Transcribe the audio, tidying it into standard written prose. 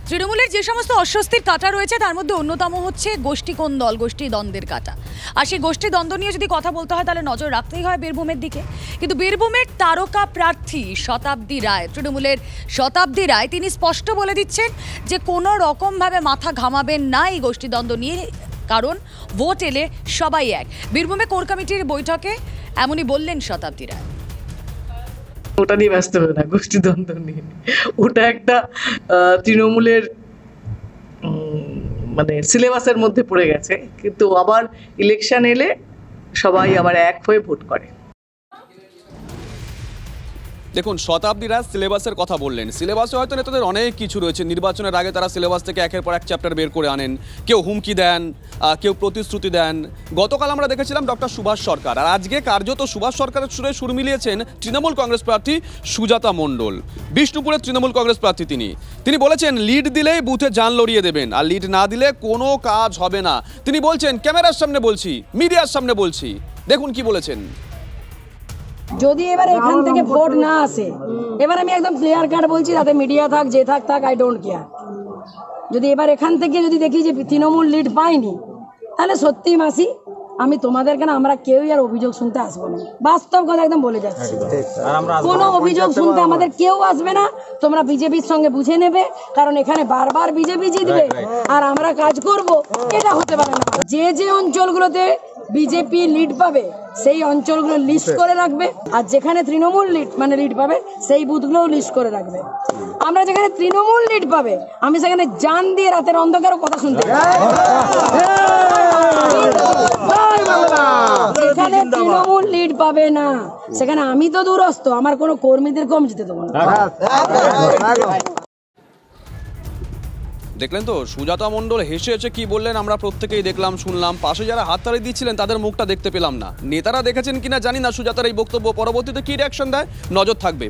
তৃণমূলের যে সমস্ত অস্বস্তির কাঁটা রয়েছে তার মধ্যে অন্যতম হচ্ছে গোষ্ঠী কোন দল, গোষ্ঠী দ্বন্দ্বের কাঁটা। আর সেই গোষ্ঠী দ্বন্দ্ব নিয়ে যদি কথা বলতে হয় তাহলে নজর রাখতেই হয় বীরভূমের দিকে। কিন্তু বীরভূমের তারকা প্রার্থী শতাব্দী রায়, তৃণমূলের শতাব্দী রায়, তিনি স্পষ্ট বলে দিচ্ছেন যে কোনো রকমভাবে মাথা ঘামাবেন না এই গোষ্ঠী দ্বন্দ্ব নিয়ে, কারণ ভোট এলে সবাই এক। বীরভূমে কোর কমিটির বৈঠকে এমনই বললেন শতাব্দী রায়। ওটা নিয়ে ব্যস্ত হবে না, গোষ্ঠীদ্বন্দ্ব নিয়ে। ওটা একটা তৃণমূলের মানে সিলেবাসের মধ্যে পড়ে গেছে, কিন্তু আবার ইলেকশন এলে সবাই আবার এক হয়ে ভোট করে। দেখুন, শতাব্দী রায় সিলেবাসের কথা বললেন। সিলেবাসে হয়তো নেতাদের অনেক কিছু রয়েছে। নির্বাচনের আগে তারা সিলেবাস থেকে একের পর এক চ্যাপ্টার বের করে আনেন, কেউ হুমকি দেন, কেউ প্রতিশ্রুতি দেন। গতকাল আমরা দেখেছিলাম ডক্টর সুভাষ সরকার, আর আজকে কার্যত সুভাষ সরকারের সুরে সুর মিলিয়েছেন তৃণমূল কংগ্রেস প্রার্থী সুজাতা মণ্ডল, বিষ্ণুপুরের তৃণমূল কংগ্রেস প্রার্থী। তিনি বলেছেন লিড দিলেই বুথে জান লড়িয়ে দেবেন, আর লিড না দিলে কোনো কাজ হবে না। তিনি বলছেন ক্যামেরার সামনে বলছি, মিডিয়ার সামনে বলছি। দেখুন কি বলেছেন। যদি এবার এখান থেকে ভোট না আসে, এবার আমি একদম ক্লিয়ার কাট বলছি, তাতে মিডিয়া থাক যে থাক আই ডোন্ট কেয়ার। যদি এবার এখান থেকে যদি দেখি যে তৃণমূল লিড পায়নি, তাহলে সত্যি মাসি আমি তোমাদেরকে না, আমরা কেউই আর অভিযোগ শুনতে আসবো না। বাস্তব কথা একদম বলে যাচ্ছি, কোনো অভিযোগ শুনতে আমাদের কেউ আসবে না। তোমরা বিজেপির সঙ্গে বুঝে নেবে, কারণ এখানে বারবার বিজেপি জিতবে আর আমরা কাজ করব, এটা হতে পারে না। যে যে অঞ্চলগুলোতে বিজেপি লিড পাবে সেই অঞ্চলগুলো লিস্ট করে রাখবে, আর যেখানে তৃণমূল লিড পাবে সেই বুথগুলো লিস্ট করে রাখবে। আমরা যেখানে তৃণমূল লিড পাবে আমি সেখানে জান দিয়ে রাতের অন্ধকারও কথা শুনতে যেখানে তৃণমূল লিড পাবে না সেখানে আমি তো দূরস্থ, আমার কোনো কর্মীদের কম যেতে দেবো না। দেখলেন তো সুজাতা মণ্ডল হেসে হেসে কি বললেন, আমরা প্রত্যেকেই দেখলাম, শুনলাম। পাশে যারা হাততালি দিচ্ছিলেন তাদের মুখটা দেখতে পেলাম না। নেতারা দেখেছেন কিনা জানি না সুজাতার এই বক্তব্য, পরবর্তীতে কি রিয়াকশন দেয় নজর থাকবে।